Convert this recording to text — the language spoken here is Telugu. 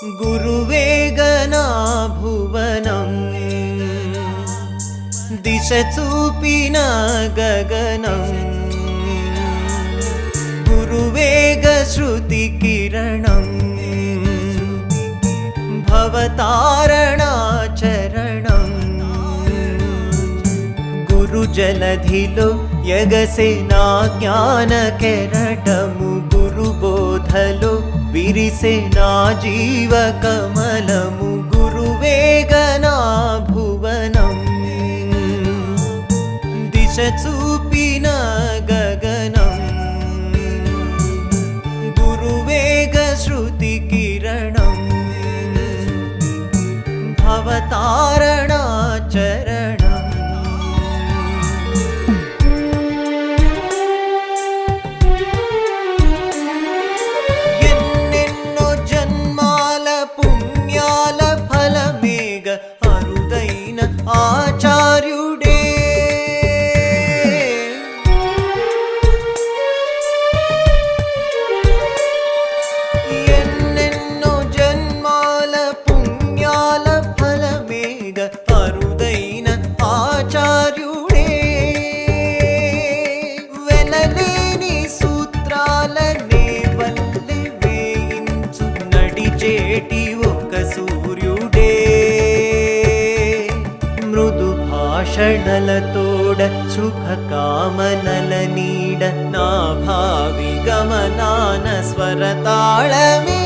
గురువేగనా భువనం దిశ చూపిన గగనం గురువేగ శృతి కిరణం భవతారణా చరణం గురు జలధిలో యగసే నా జ్ఞాన కెరటము గురు బోధలో విరిసే నా జీవ కమలము గురువేగనా భువనం దిశ చూపిన గగనం గురువేగ శృతి కిరణం భవతారణా చరణం ఎన్నెన్నో జన్మాల పుణ్యాల ఫలమేగ అరుదైన ఆచార్యుడే ఎన్నెన్నో జన్మాల పుణ్యాల ఫలమేగ అరుదైన ఆచార్యుడే వెనలేని సూత్రాలనే వల్లె వేయించు నడిచేటి ఒక సూర్యుడే మృదు భాషణలతోడ శుభకామనల నీడ నా భావి గమనాన స్వరతాళమే